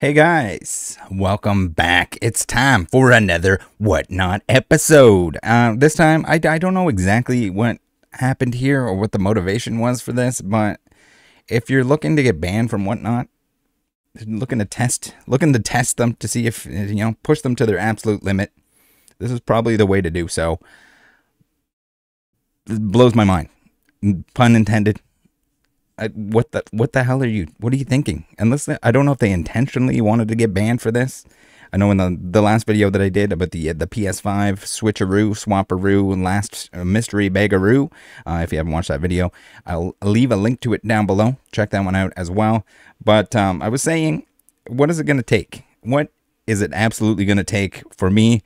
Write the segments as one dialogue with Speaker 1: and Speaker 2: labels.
Speaker 1: Hey guys, welcome back. It's time for another Whatnot episode. This time, I don't know exactly what happened here or what the motivation was for this, but if you're looking to get banned from Whatnot, looking to test them to see if, push them to their absolute limit, this is probably the way to do so. It blows my mind. Pun intended. What the hell are you thinking? Unless I don't know if they intentionally wanted to get banned for this. I know in the last video that I did about the PS5 swapperoo and last mystery bagaroo, if you haven't watched that video, I'll leave a link to it down below. Check that one out as well. But I was saying, what is it going to take? What is it absolutely going to take for me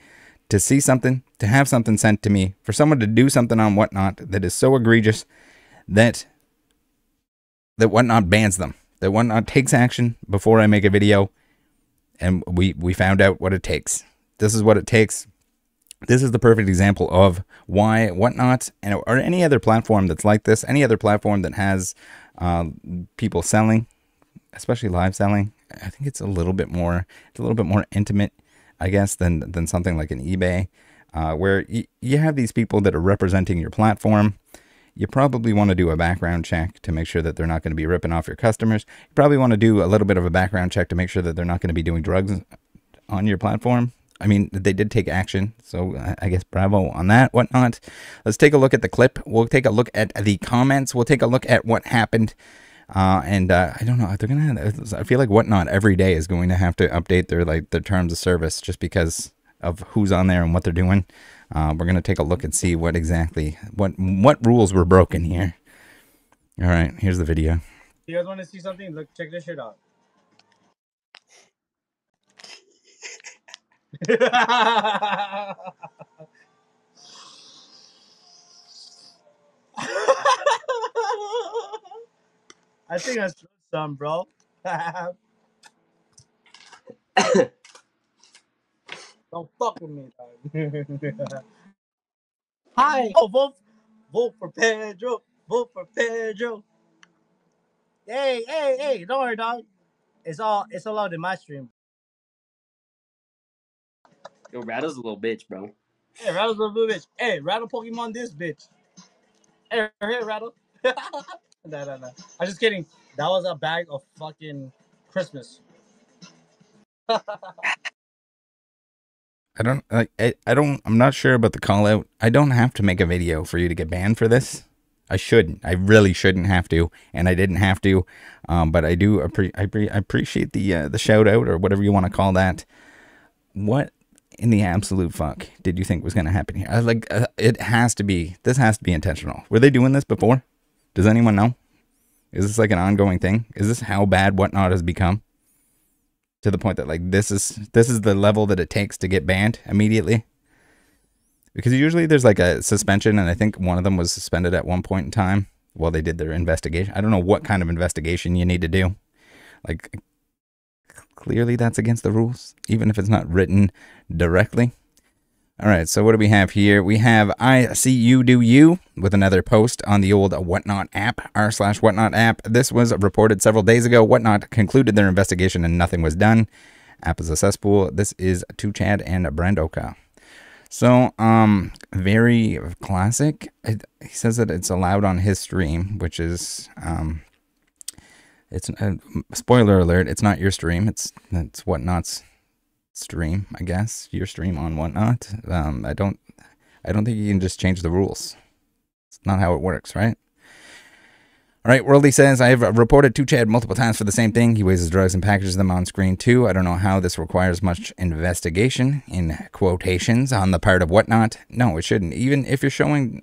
Speaker 1: to see something, to have something sent to me, for someone to do something on Whatnot that is so egregious that Whatnot bans them, that Whatnot takes action before I make a video, and we found out what it takes. This is what it takes. This is the perfect example of why Whatnot, or any other platform that's like this, any other platform that has people selling, especially live selling, I think it's a little bit more intimate, I guess, than something like an eBay, where you have these people that are representing your platform. You probably want to do a background check to make sure that they're not going to be ripping off your customers. You probably want to do a little bit of a background check to make sure that they're not going to be doing drugs on your platform. I mean, they did take action, so I guess bravo on that, Whatnot. Let's take a look at the clip. We'll take a look at the comments. We'll take a look at what happened. And I don't know. They're gonna. I feel like Whatnot every day is going to have to update their terms of service just because of who's on there and what they're doing. We're going to take a look and see what rules were broken here. All right, here's the video.
Speaker 2: You guys want to see something? Look, check this shit out. I think I smelled some, bro. Don't fuck with me, dog. Hi. Oh, vote for Pedro. Vote for Pedro. Hey, don't worry, dog. It's allowed in my stream.
Speaker 3: Yo, Rattle's a little bitch, bro.
Speaker 2: Hey, Rattle's a little bitch. Hey, Rattle Pokemon this bitch. Hey, Rattle. No. I'm just kidding. That was a bag of fucking Christmas.
Speaker 1: I'm not sure about the call out. I don't have to make a video for you to get banned for this. I shouldn't. I really shouldn't have to, and I didn't have to. But I do appreciate the shout out, or whatever you want to call that. What in the absolute fuck did you think was going to happen here? It has to be. This has to be intentional. Were they doing this before? Does anyone know? Is this like an ongoing thing? Is this how bad Whatnot has become? To the point that this is the level that it takes to get banned immediately? Because usually there's like a suspension, and I think one of them was suspended at one point in time while they did their investigation. I don't know what kind of investigation you need to do. Like, clearly that's against the rules, even if it's not written directly. All right, so what do we have here? We have I See You Do You with another post on the old Whatnot app, r/Whatnot app. This was reported several days ago. Whatnot concluded their investigation and nothing was done. App is a cesspool. This is 2Chad and Brandoka. So, very classic. He says that it's allowed on his stream, which is, it's a spoiler alert. It's not your stream. It's Whatnot's stream, I guess. Your stream on Whatnot. I don't think you can just change the rules. It's not how it works, right? All right, Worldly says, I have reported 2Chad multiple times for the same thing. He weighs his drugs and packages them on screen too. I don't know how this requires much investigation, in quotations, on the part of Whatnot. No, it shouldn't. Even if you're showing,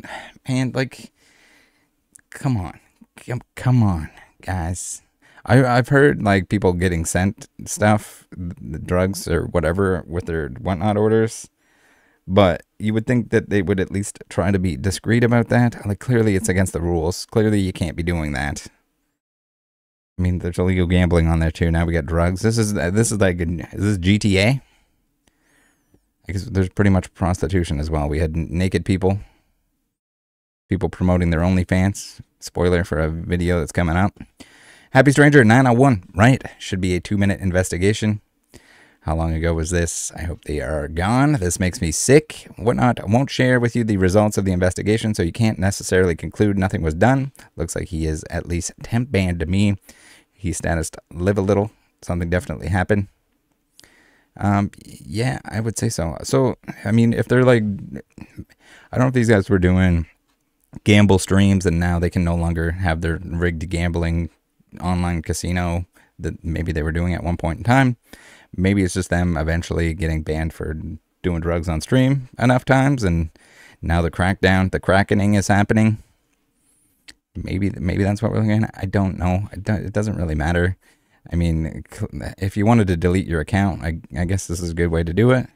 Speaker 1: man, like, come on, guys. I've heard, like, people getting sent stuff, drugs or whatever, with their Whatnot orders. But you would think that they would at least try to be discreet about that. Like, clearly it's against the rules. Clearly you can't be doing that. I mean, there's illegal gambling on there too. Now we got drugs. This is like, is this GTA? I guess there's pretty much prostitution as well. We had naked people promoting their OnlyFans. Spoiler for a video that's coming up. Happy Stranger 901, right? Should be a 2-minute investigation. How long ago was this? I hope they are gone. This makes me sick. Whatnot won't share with you the results of the investigation, so you can't necessarily conclude nothing was done. Looks like he is at least temp banned to me. He status live a little. Something definitely happened. Yeah, I would say so. So, I mean, if they're like, I don't know if these guys were doing gamble streams and now they can no longer have their rigged gambling online casino that maybe they were doing at one point in time. Maybe it's just them eventually getting banned for doing drugs on stream enough times, and now the crackdown, the crackening is happening. Maybe that's what we're looking at. I don't know. It doesn't really matter. I mean, if you wanted to delete your account, I guess this is a good way to do it.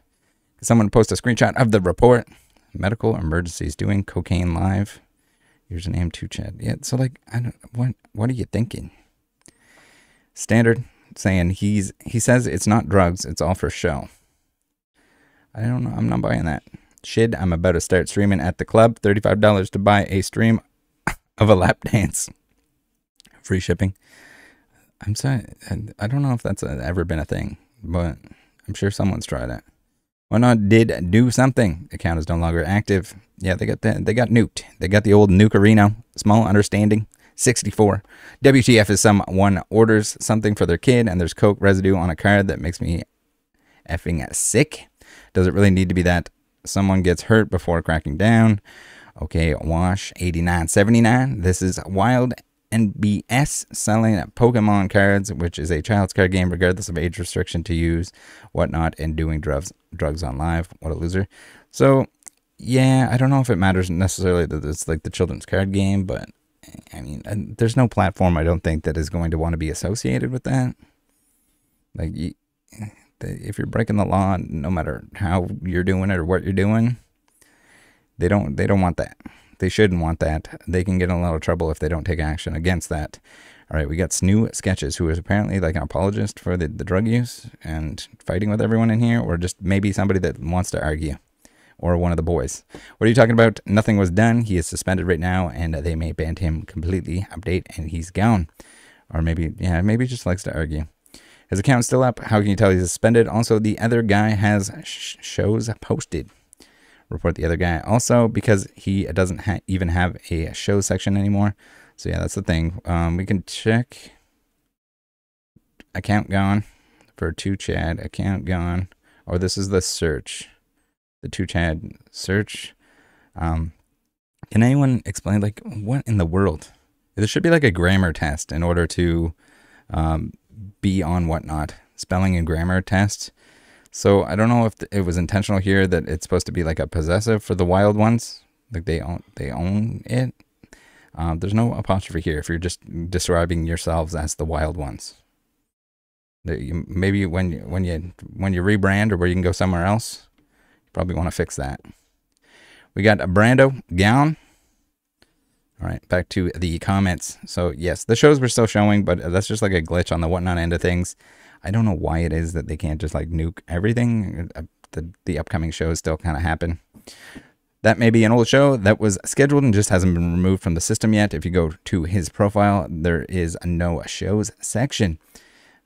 Speaker 1: Someone post a screenshot of the report. Medical emergencies doing cocaine live. Username 2chat. Yeah, so like, I don't. What are you thinking? Standard saying he says it's not drugs, it's all for show. I don't know. I'm not buying that. Shid, I'm about to start streaming at the club. $35 to buy a stream of a lap dance. Free shipping. I'm sorry. I don't know if that's ever been a thing, but I'm sure someone's tried it. Whatnot did do something. Account is no longer active. Yeah, they got nuked. They got the old nukerino. Small understanding. 64. WTF is someone orders something for their kid and there's coke residue on a card that makes me effing sick. Does it really need to be that? Someone gets hurt before cracking down. Okay, Wash 8979. This is Wild NBS selling Pokemon cards, which is a child's card game regardless of age restriction to use, whatnot, and doing drugs on live. What a loser. So, yeah, I don't know if it matters necessarily that it's like the children's card game, but I mean, there's no platform I don't think that is going to want to be associated with that. Like, if you're breaking the law, no matter how you're doing it or what you're doing, they don't want that. They shouldn't want that. They can get in a lot of trouble if they don't take action against that. All right, we got Snoo Sketches, who is apparently like an apologist for the drug use and fighting with everyone in here, or just maybe somebody that wants to argue, or one of the boys. What are you talking about? Nothing was done. He is suspended right now, and they may ban him completely. Update, and he's gone. Or maybe, yeah, maybe he just likes to argue. His account's still up. How can you tell he's suspended? Also, the other guy has shows posted. Report the other guy. Also, because he doesn't even have a show section anymore. So, yeah, that's the thing. We can check. Account gone for 2Chad. Account gone. Or this is the search. The 2Chad search. Can anyone explain, like, what in the world? There should be like a grammar test in order to be on Whatnot. Spelling and grammar test. So I don't know if it was intentional here that it's supposed to be like a possessive for the wild ones. Like they own it. There's no apostrophe here if you're just describing yourselves as the wild ones. Maybe when you rebrand or where you can go somewhere else, you probably want to fix that. We got a Brando Gown. All right, back to the comments. So yes, the shows were still showing, but that's just like a glitch on the Whatnot end of things. I don't know why it is that they can't just like nuke everything. The upcoming shows still kind of happen. That may be an old show that was scheduled and just hasn't been removed from the system yet. If you go to his profile, there is a no shows section.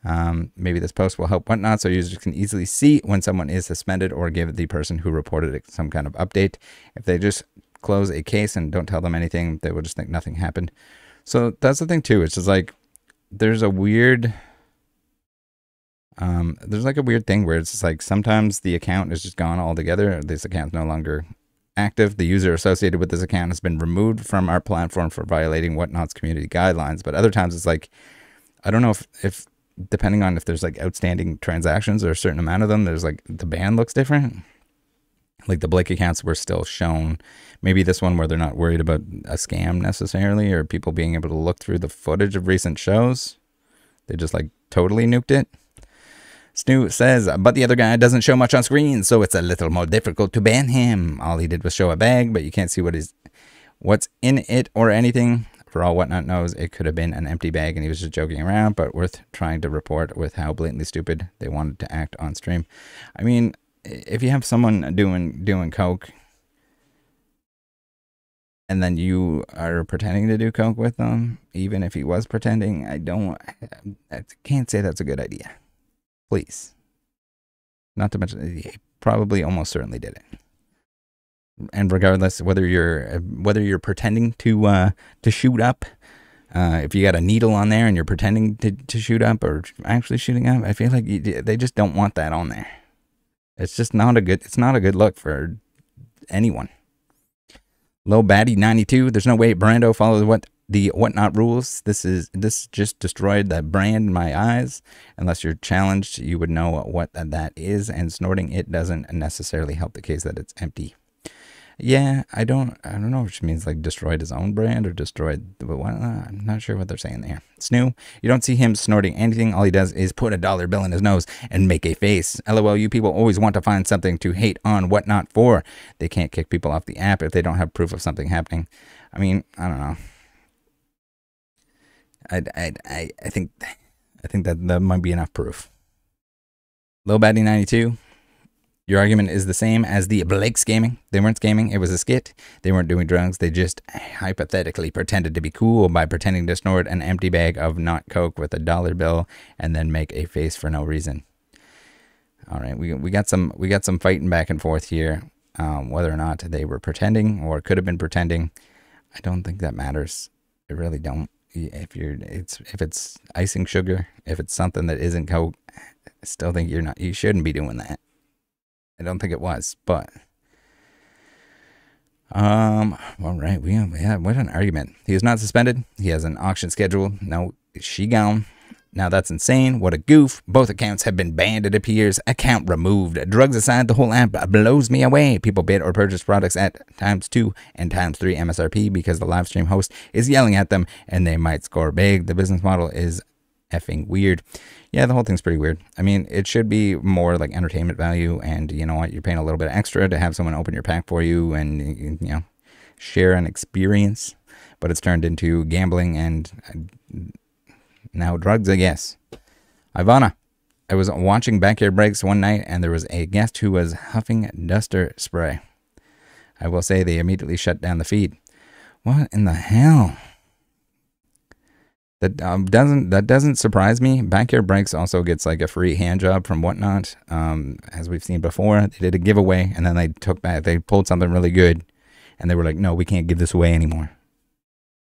Speaker 1: Maybe this post will help Whatnot so users can easily see when someone is suspended or give the person who reported it some kind of update. If they just close a case and don't tell them anything, they will just think nothing happened. So that's the thing too. It's just like there's a weird there's like a weird thing where it's just like sometimes the account is just gone altogether. This account's no longer active. The user associated with this account has been removed from our platform for violating Whatnot's community guidelines. But other times it's like, I don't know if depending on if there's like outstanding transactions or a certain amount of them, there's like the ban looks different. Like the Blake accounts were still shown. Maybe this one where they're not worried about a scam necessarily or people being able to look through the footage of recent shows. They just like totally nuked it. Snoo says, but the other guy doesn't show much on screen, so it's a little more difficult to ban him. All he did was show a bag, but you can't see what's in it or anything. For all Whatnot knows, it could have been an empty bag and he was just joking around, but worth trying to report with how blatantly stupid they wanted to act on stream. I mean, if you have someone doing coke and then you are pretending to do coke with them, even if he was pretending, I can't say that's a good idea. Please. Not to mention, he probably almost certainly did it. And regardless, whether you're pretending to shoot up, if you got a needle on there and you're pretending to shoot up or actually shooting up, I feel like they just don't want that on there. It's just not a good look for anyone. Low Baddie 92. There's no way Brando follows the whatnot rules. This just destroyed that brand in my eyes. Unless you're challenged, you would know what that is. And snorting it doesn't necessarily help the case that it's empty. Yeah, I don't know if she means like destroyed his own brand or destroyed the what. I'm not sure what they're saying there. Snoo, you don't see him snorting anything. All he does is put a dollar bill in his nose and make a face. LOL, you people always want to find something to hate on Whatnot for. They can't kick people off the app if they don't have proof of something happening. I mean, I don't know. I think that might be enough proof. Low Baddie 92. Your argument is the same as the Blake scamming. They weren't scamming. It was a skit. They weren't doing drugs. They just hypothetically pretended to be cool by pretending to snort an empty bag of not Coke with a dollar bill and then make a face for no reason. All right, we got some fighting back and forth here, whether or not they were pretending or could have been pretending. I don't think that matters. I really don't. If it's icing sugar, if it's something that isn't Coke, I still think you shouldn't be doing that. I don't think it was, but all right, what an argument. He is not suspended. He has an auction schedule. No, she gone. Now that's insane. What a goof. Both accounts have been banned, it appears. Account removed. Drugs aside, the whole app blows me away. People bid or purchase products at ×2 and ×3 MSRP because the live stream host is yelling at them and they might score big. The business model is effing weird. Yeah, the whole thing's pretty weird. I mean, it should be more like entertainment value, and you know what? You're paying a little bit extra to have someone open your pack for you and, you know, share an experience, but it's turned into gambling and now drugs, I guess. Ivana, I was watching Backyard Breaks one night, and there was a guest who was huffing duster spray. I will say they immediately shut down the feed. What in the hell? That doesn't surprise me. Backyard Breaks also gets like a free hand job from Whatnot. As we've seen before, they did a giveaway and then they pulled something really good, and they were like, no, we can't give this away anymore.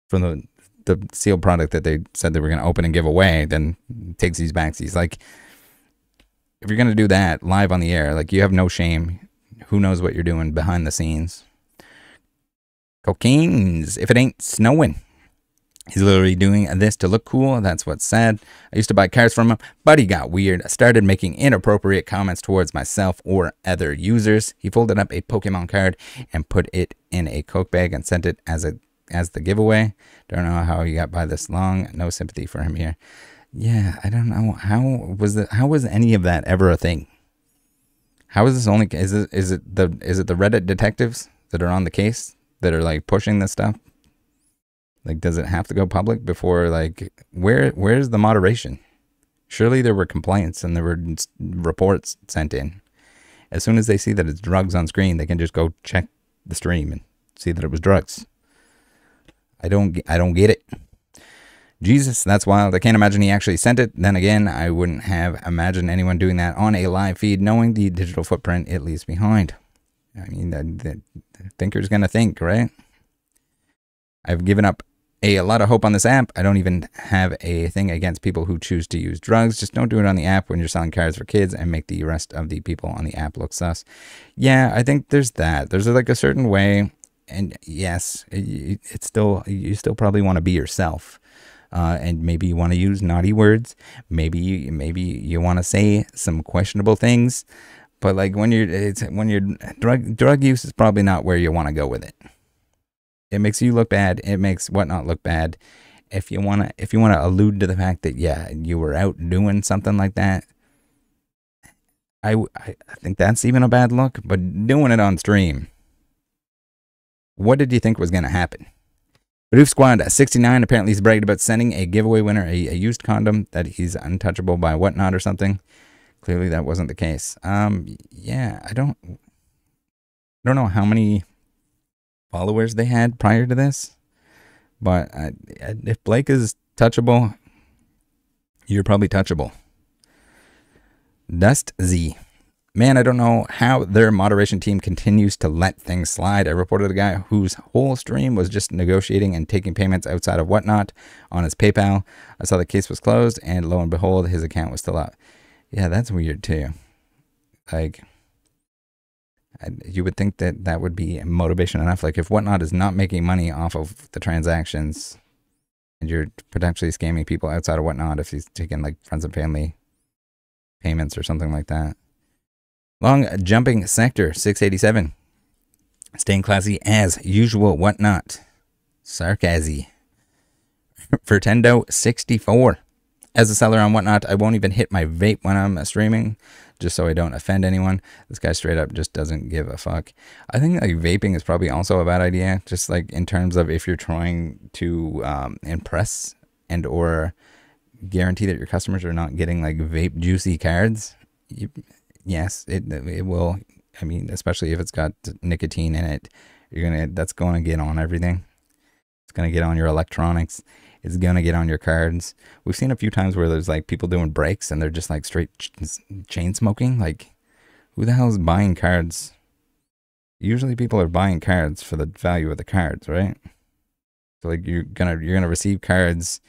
Speaker 1: From the sealed product that they said they were going to open and give away, then takes these backsies. Like, if you're going to do that live on the air, like, you have no shame. Who knows what you're doing behind the scenes? Cocaine's if it ain't snowing. He's literally doing this to look cool. That's what's sad. I used to buy cards from him, but he got weird. I started making inappropriate comments towards myself or other users. He folded up a Pokemon card and put it in a Coke bag and sent it as the giveaway. Don't know how he got by this long. No sympathy for him here. Yeah, I don't know. How was any of that ever a thing? How is this only? Is it the Reddit detectives that are on the case that are like pushing this stuff? Like, does it have to go public before, like, where's the moderation? Surely there were complaints and there were reports sent in. As soon as they see that it's drugs on screen, they can just go check the stream and see that it was drugs. I don't get it. Jesus, that's wild. I can't imagine he actually sent it. Then again, I wouldn't have imagined anyone doing that on a live feed, knowing the digital footprint it leaves behind. I mean, the thinker's gonna think, right? I've given up a lot of hope on this app. I don't even have a thing against people who choose to use drugs. Just don't do it on the app when you're selling cards for kids and make the rest of the people on the app look sus. Yeah, I think there's that. There's like a certain way, and yes, it's still, you still probably want to be yourself. And maybe you want to use naughty words. Maybe you want to say some questionable things. But like when you're drug use is probably not where you want to go with it. It makes you look bad. It makes Whatnot look bad. If you wanna allude to the fact that, yeah, you were out doing something like that, I think that's even a bad look. But doing it on stream, what did you think was gonna happen? Badoof Squad 69 apparently he's bragged about sending a giveaway winner a used condom that he's untouchable by Whatnot or something. Clearly that wasn't the case. Yeah, I don't know how many followers they had prior to this, but if Blake is touchable, you're probably touchable. Dust Z. Man, I don't know how their moderation team continues to let things slide. I reported a guy whose whole stream was just negotiating and taking payments outside of Whatnot on his PayPal. I saw the case was closed, and lo and behold, his account was still up. Yeah, that's weird too. Like, you would think that that would be motivation enough. Like, if Whatnot is not making money off of the transactions, and you're potentially scamming people outside of Whatnot, if he's taking like friends and family payments or something like that. Long jumping sector 687. Staying classy as usual. Whatnot. Sarkazy. Fertendo 64. As a seller on Whatnot, I won't even hit my vape when I'm streaming, just so I don't offend anyone. This guy straight up just doesn't give a fuck. I think like vaping is probably also a bad idea, just like in terms of if you're trying to impress and or guarantee that your customers are not getting like vape juicy cards. Yes, it will. I mean, especially if it's got nicotine in it, that's going to get on everything. It's going to get on your electronics. It's going to get on your cards. We've seen a few times where there's like people doing breaks and they're just like straight chain smoking. Like, who the hell is buying cards? Usually people are buying cards for the value of the cards, right? So like you're gonna receive cards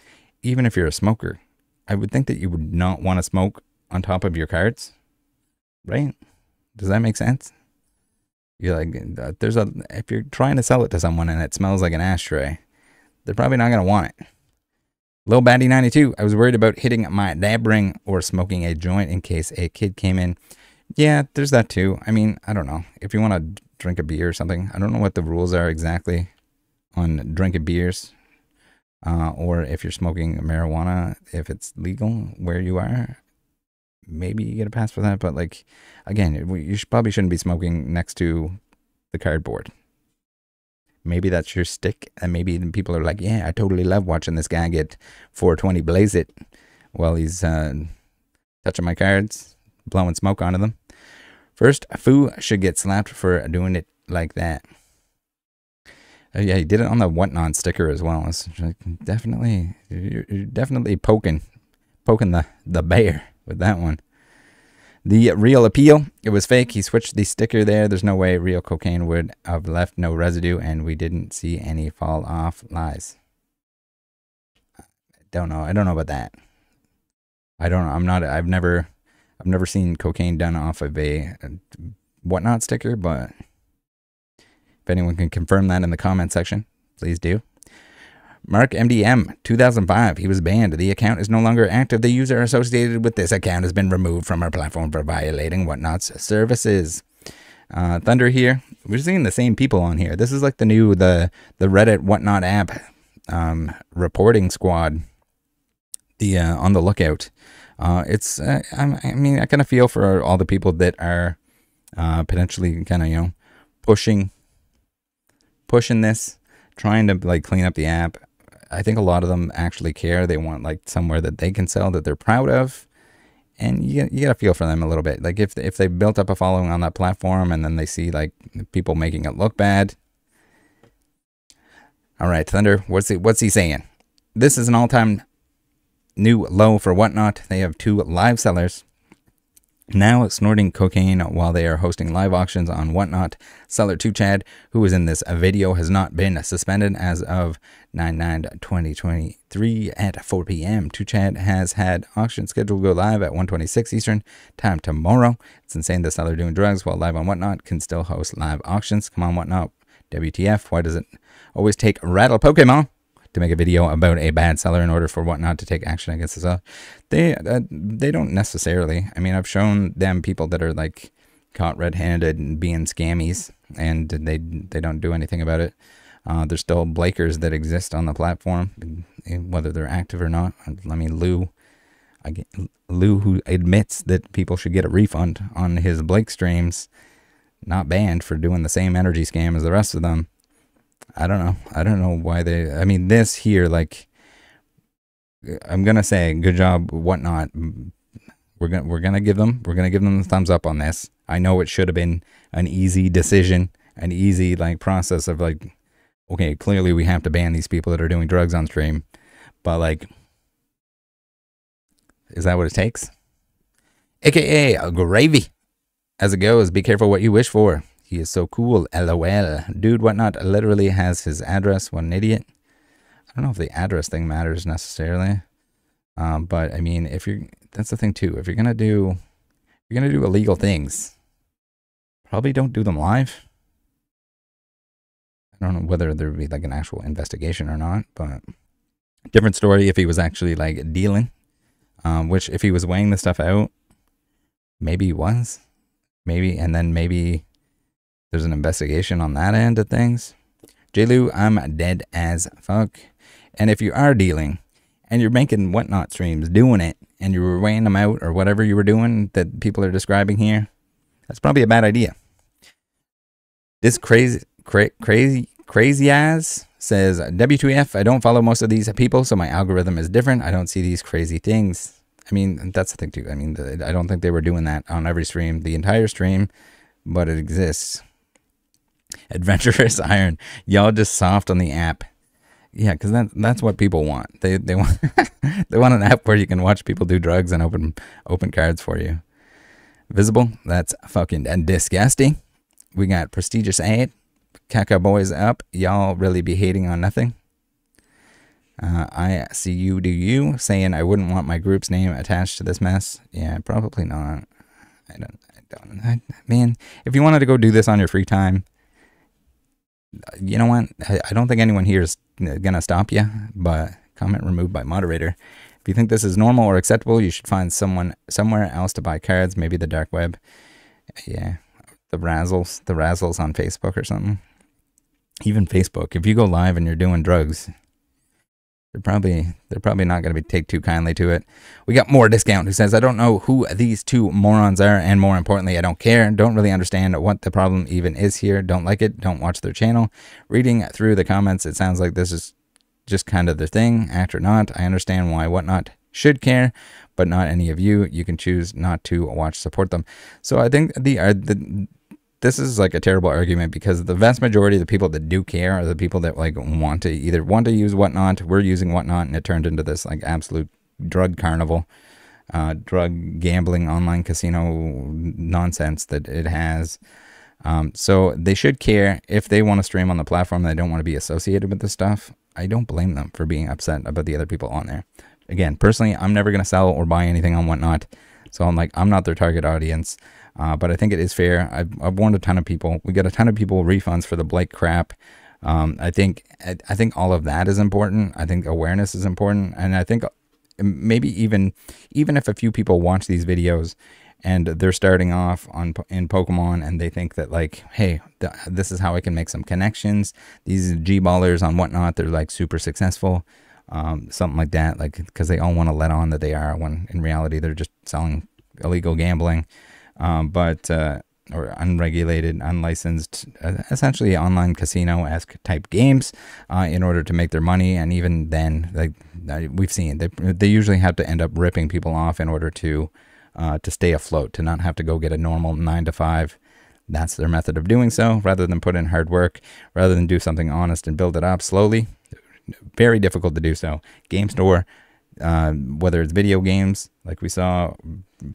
Speaker 1: even if you're a smoker. I would think that you would not want to smoke on top of your cards. Right? Does that make sense? You're like, if you're trying to sell it to someone and it smells like an ashtray, they're probably not going to want it. Lil Batty 92. I was worried about hitting my dab ring or smoking a joint in case a kid came in. Yeah, there's that too. I mean, I don't know. If you want to drink a beer or something, I don't know what the rules are exactly on drinking beers. Or if you're smoking marijuana, if it's legal where you are. Maybe you get a pass for that, but like, again, you probably shouldn't be smoking next to the cardboard. Maybe that's your stick, and maybe people are like, yeah, I totally love watching this guy get 420 blaze it while he's touching my cards, blowing smoke onto them. First, Foo should get slapped for doing it like that. Yeah, he did it on the Whatnot sticker as well. It's like, you're definitely poking the bear with that one. The real appeal, it was fake. He switched the sticker there. There's no way real cocaine would have left no residue, and we didn't see any fall off. Lies. I don't know about that. I don't know. I've never seen cocaine done off of a Whatnot sticker, but if anyone can confirm that in the comment section, please do. Mark MDM, 2005. He was banned. The account is no longer active. The user associated with this account has been removed from our platform for violating Whatnot's services. Thunder here. We're seeing the same people on here. This is like the Reddit Whatnot app reporting squad. On the lookout. I mean, I kind of feel for all the people that are potentially kind of, pushing this, trying to like clean up the app. I think a lot of them actually care. They want like somewhere that they can sell that they're proud of. And you gotta feel for them a little bit. Like if they built up a following on that platform and then they see like people making it look bad. All right, Thunder, what's he saying? This is an all-time new low for Whatnot. They have 2 live sellers now snorting cocaine while they are hosting live auctions on Whatnot. Seller 2Chad, who is in this video, has not been suspended as of 9/9/2023 at 4 p.m. 2Chad has had auction scheduled to go live at 1:26 Eastern time tomorrow. It's insane the seller doing drugs while live on Whatnot can still host live auctions. Come on, Whatnot. WTF, why does it always take Rattle Pokemon to make a video about a bad seller in order for Whatnot to take action against the seller? They don't necessarily. I mean, I've shown them people that are like caught red-handed and being scammies, and they don't do anything about it. There's still Blakers that exist on the platform, whether they're active or not. I mean, Lou, who admits that people should get a refund on his Blake streams, not banned for doing the same energy scam as the rest of them. I don't know. I don't know why they. I mean, this here, like, I'm gonna say, good job, Whatnot. We're gonna give them the thumbs up on this. I know it should have been an easy decision, an easy like process of like, okay, clearly we have to ban these people that are doing drugs on stream, but like, is that what it takes? AKA Gravy. As it goes, be careful what you wish for. He is so cool. LOL. Dude Whatnot literally has his address. What an idiot. I don't know if the address thing matters necessarily. But I mean, that's the thing too. If you're gonna do illegal things, probably don't do them live. I don't know whether there would be like an actual investigation or not, but different story if he was actually like dealing. Which if he was weighing the stuff out, maybe he was. Maybe, and then maybe there's an investigation on that end of things. JLou, I'm dead as fuck. And if you are dealing and you're making Whatnot streams, doing it, and you were weighing them out or whatever you were doing that people are describing here, that's probably a bad idea. This crazy ass says, W2F, I don't follow most of these people, so my algorithm is different. I don't see these crazy things. I mean, that's the thing too. I mean, I don't think they were doing that on every stream, the entire stream, but it exists. Adventurous Iron, y'all just soft on the app. Yeah, because that's what people want. They want they want an app where you can watch people do drugs and open cards for you. Visible, that's fucking disgusting. We got Prestigious Ad, Kaka Boys up. Y'all really be hating on nothing. I see you do you, saying I wouldn't want my group's name attached to this mess. Yeah, probably not. Man, if you wanted to go do this on your free time, you know what? I don't think anyone here is gonna stop you, but comment removed by moderator. If you think this is normal or acceptable, you should find someone somewhere else to buy cards, maybe the dark web. Yeah, the razzles on Facebook or something. Even Facebook, if you go live and you're doing drugs, they're probably not going to take too kindly to it. We got more discount who says, I don't know who these two morons are, and more importantly, I don't care. Don't really understand what the problem even is here. Don't like it. Don't watch their channel. Reading through the comments, it sounds like this is just kind of their thing, act or not. I understand why Whatnot should care, but not any of you. You can choose not to watch, support them. So I think this is like a terrible argument, because the vast majority of the people that do care are the people that like want to use Whatnot. We're using Whatnot, and it turned into this like absolute drug carnival, drug gambling, online casino nonsense that it has. So they should care if they want to stream on the platform. They don't want to be associated with this stuff. I don't blame them for being upset about the other people on there. Again, personally, I'm never going to sell or buy anything on Whatnot. So I'm not their target audience. But I think it is fair. I've warned a ton of people. We got a ton of people refunds for the Blake crap. I think all of that is important. I think awareness is important, and I think maybe even if a few people watch these videos and they're starting off in Pokemon and they think that like, hey, this is how I can make some connections. These G-ballers on Whatnot, they're like super successful, something like that. Like, because they all want to let on that they are, when in reality they're just selling illegal gambling. Or unregulated, unlicensed, essentially online casino-esque type games, in order to make their money. And even then, like we've seen, they usually have to end up ripping people off in order to stay afloat, to not have to go get a normal 9 to 5. That's their method of doing so, rather than put in hard work, rather than do something honest and build it up slowly. Very difficult to do so. Game store, whether it's video games, like we saw,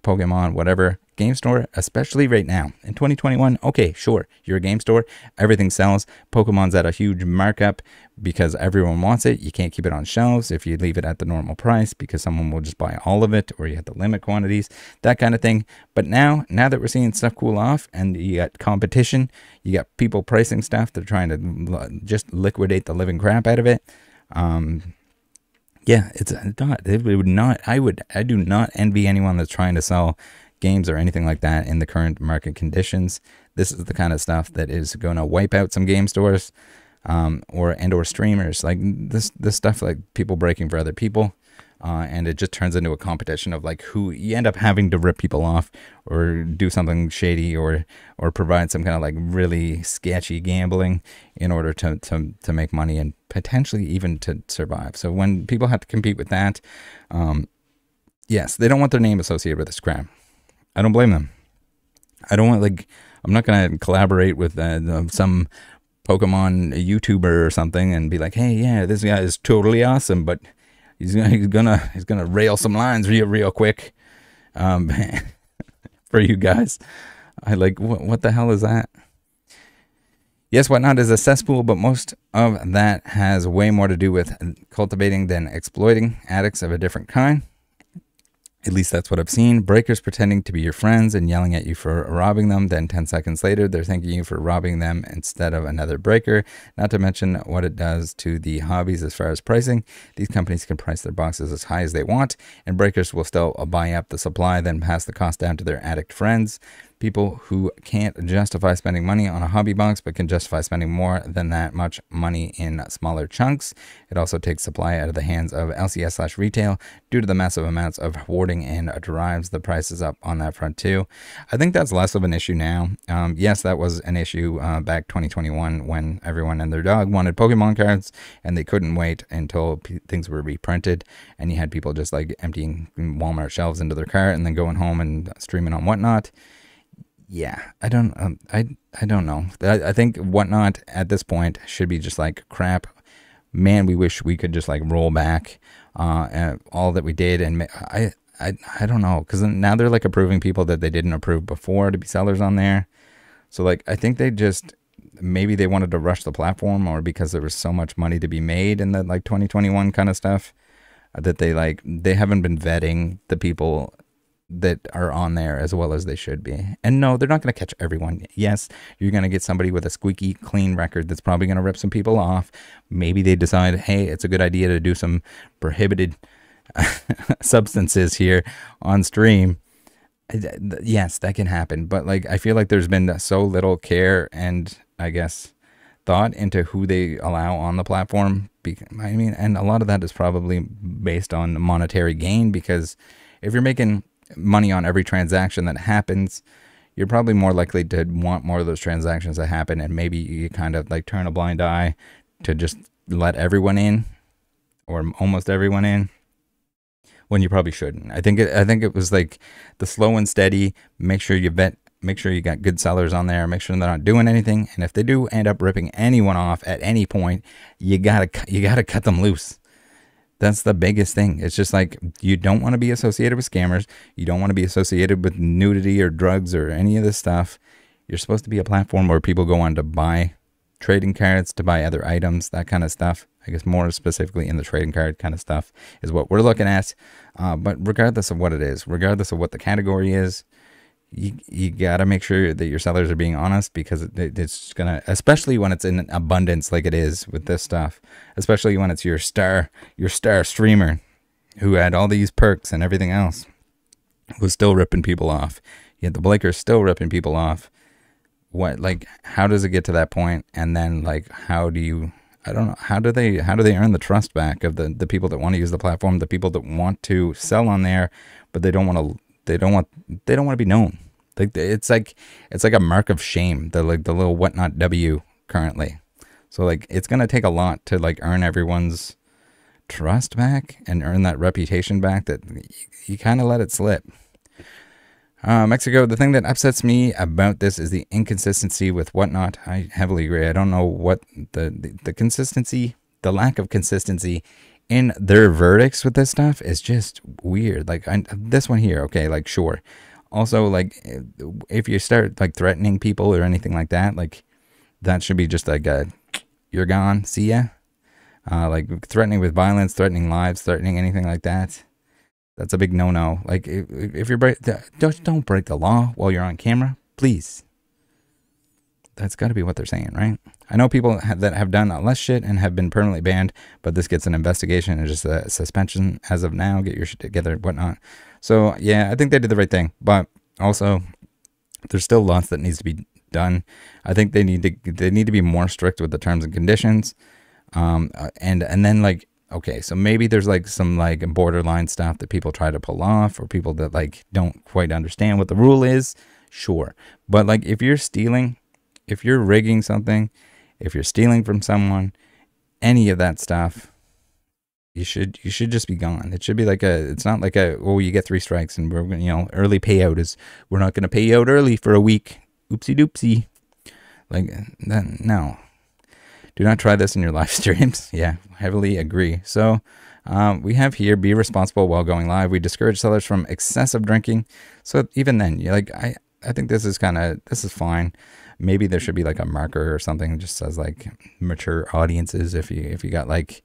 Speaker 1: Pokemon, whatever, game store, especially right now in 2021. Okay, sure, you're a game store, everything sells. Pokemon's at a huge markup because everyone wants it. You can't keep it on shelves if you leave it at the normal price, because someone will just buy all of it, or you have to limit quantities, that kind of thing. But now that we're seeing stuff cool off and you got competition, you got people pricing stuff, they're trying to just liquidate the living crap out of it. Yeah, I do not envy anyone that's trying to sell games or anything like that in the current market conditions. This is the kind of stuff that is going to wipe out some game stores, or streamers. Like this stuff, like people breaking for other people, and it just turns into a competition of like who you end up having to rip people off, or do something shady, or provide some kind of like really sketchy gambling in order to make money and potentially even to survive. So when people have to compete with that, yes, they don't want their name associated with this crap. I don't blame them. I don't want, like, I'm not going to collaborate with some Pokemon YouTuber or something and be like, hey, yeah, this guy is totally awesome, but he's gonna rail some lines real quick, for you guys. I like, what the hell is that? Yes, Whatnot is a cesspool, but most of that has way more to do with cultivating than exploiting addicts of a different kind. At least that's what I've seen. Breakers pretending to be your friends and yelling at you for robbing them. Then 10 seconds later, they're thanking you for robbing them instead of another breaker. Not to mention what it does to the hobbies as far as pricing. These companies can price their boxes as high as they want, and breakers will still buy up the supply, then pass the cost down to their addict friends. People who can't justify spending money on a hobby box but can justify spending more than that much money in smaller chunks. It also takes supply out of the hands of LCS/retail due to the massive amounts of hoarding and drives the prices up on that front too. I think that's less of an issue now. Yes, that was an issue back 2021 when everyone and their dog wanted Pokemon cards and they couldn't wait until things were reprinted, and you had people just like emptying Walmart shelves into their cart and then going home and streaming on Whatnot. Yeah, I don't know. I think Whatnot at this point should be just like crap. Man, we wish we could just like roll back all that we did, and I don't know, because now they're like approving people that they didn't approve before to be sellers on there. So like I think they just, maybe they wanted to rush the platform, or because there was so much money to be made in the like 2021 kind of stuff that they haven't been vetting the people that are on there as well as they should be. And no, they're not going to catch everyone. Yes, you're going to get somebody with a squeaky clean record that's probably going to rip some people off. Maybe they decide, hey, it's a good idea to do some prohibited substances here on stream. Yes, that can happen. But like, I feel like there's been so little care and I guess thought into who they allow on the platform. I mean, and a lot of that is probably based on monetary gain, because if you're making money on every transaction that happens, you're probably more likely to want more of those transactions to happen, and maybe you kind of like turn a blind eye to just let everyone in, or almost everyone in, when you probably shouldn't. I think it was like the slow and steady, make sure you vet, make sure you got good sellers on there, make sure they're not doing anything, and if they do end up ripping anyone off at any point, you gotta cut them loose. That's the biggest thing. It's just like, you don't want to be associated with scammers. You don't want to be associated with nudity or drugs or any of this stuff. You're supposed to be a platform where people go on to buy trading cards, to buy other items, that kind of stuff. I guess more specifically in the trading card kind of stuff is what we're looking at. But regardless of what it is, regardless of what the category is, you got to make sure that your sellers are being honest, because it's going to, especially when it's in abundance like it is with this stuff, especially when it's your star streamer who had all these perks and everything else, was still ripping people off. Yet the Blakers still ripping people off. What, like, how does it get to that point? And then like, how do you, I don't know, how do they earn the trust back of the people that want to use the platform, the people that want to sell on there, but they don't want to be known. Like, it's like a mark of shame, the little Whatnot W currently. So like, it's gonna take a lot to like earn everyone's trust back and earn that reputation back, that you kind of let it slip. Mexico, the thing that upsets me about this is the inconsistency with Whatnot. I heavily agree. I don't know what the consistency, the lack of consistency in their verdicts with this stuff is just weird. Like, this one here, okay, like, sure. Also, like, if you start like threatening people or anything like that, like, that should be just like you're gone, see ya. Like, threatening with violence, threatening lives, threatening anything like that, that's a big no-no. Like, if you're don't break the law while you're on camera, please. That's got to be what they're saying, right? I know people that have done less shit and have been permanently banned, but this gets an investigation and just a suspension as of now. Get your shit together, whatnot. So yeah, I think they did the right thing, but also there's still lots that needs to be done. I think they need to be more strict with the terms and conditions, and then like, okay, so maybe there's like some like borderline stuff that people try to pull off, or people that like don't quite understand what the rule is. Sure, but like, if you're stealing, if you're rigging something, if you're stealing from someone, any of that stuff, you should just be gone. It should be like it's not like oh, you get 3 strikes and we're going to, you know, early payout is, we're not going to pay you out early for a week. Oopsie doopsie. Like that, no. Do not try this in your live streams. Yeah, heavily agree. So we have here, be responsible while going live. We discourage sellers from excessive drinking. So even then, you're like, think this is fine. Maybe there should be like a marker or something that just says like mature audiences if you got like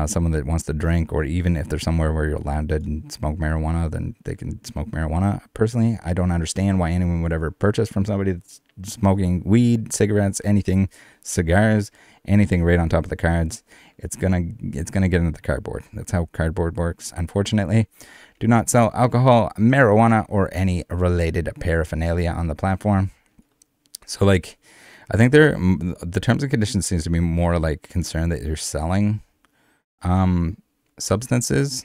Speaker 1: someone that wants to drink, or even if there's somewhere where you're allowed to smoke marijuana, then they can smoke marijuana. Personally, I don't understand why anyone would ever purchase from somebody that's smoking weed, cigarettes, anything, cigars, anything right on top of the cards. It's gonna get into the cardboard. That's how cardboard works, unfortunately. Do not sell alcohol, marijuana, or any related paraphernalia on the platform. So, like, I think the terms and conditions seems to be more like concerned that you're selling substances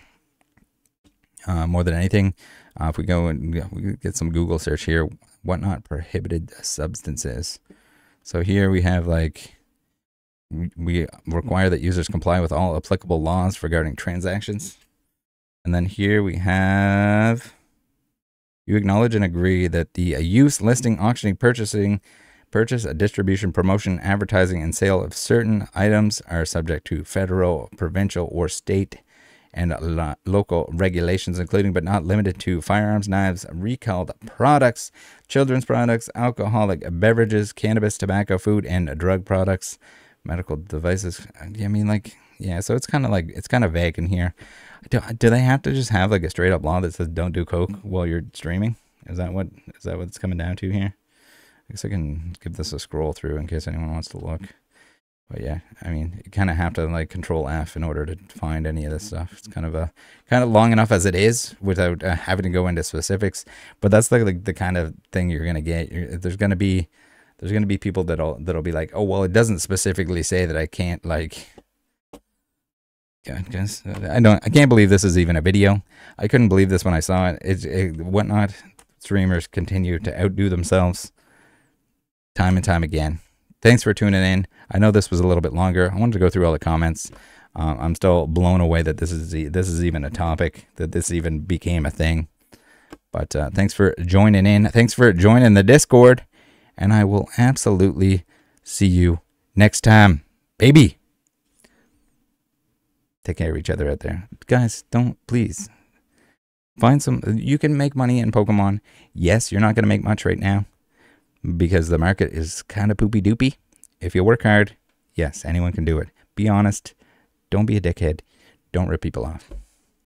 Speaker 1: more than anything. If we go and we get some Google search here, what not prohibited substances. So here we have like, we require that users comply with all applicable laws regarding transactions. And then here we have, you acknowledge and agree that the use, listing, auctioning, purchase, distribution, promotion, advertising, and sale of certain items are subject to federal, provincial, or state and local regulations, including but not limited to firearms, knives, recalled products, children's products, alcoholic beverages, cannabis, tobacco, food, and drug products, medical devices. I mean, like, yeah, so it's kind of vague in here. Do they have to just have like a straight up law that says don't do coke while you're streaming? Is that what it's coming down to here? I guess I can give this a scroll through in case anyone wants to look. But yeah, I mean, you kind of have to like Control F in order to find any of this stuff. It's kind of long enough as it is without having to go into specifics. But that's like the kind of thing you're gonna get. There's gonna be people that'll be like, oh well, it doesn't specifically say that I can't like. God, guys, I can't believe this is even a video. I couldn't believe this when I saw it. Whatnot streamers continue to outdo themselves time and time again. Thanks for tuning in. I know this was a little bit longer. I wanted to go through all the comments. I'm still blown away that this is even a topic, that this even became a thing. But thanks for joining in. Thanks for joining the Discord. And I will absolutely see you next time. Baby. Take care of each other out there. Guys, please. Find you can make money in Pokemon. Yes, you're not going to make much right now, because the market is kind of poopy doopy. If you work hard, yes, anyone can do it. Be honest. Don't be a dickhead. Don't rip people off.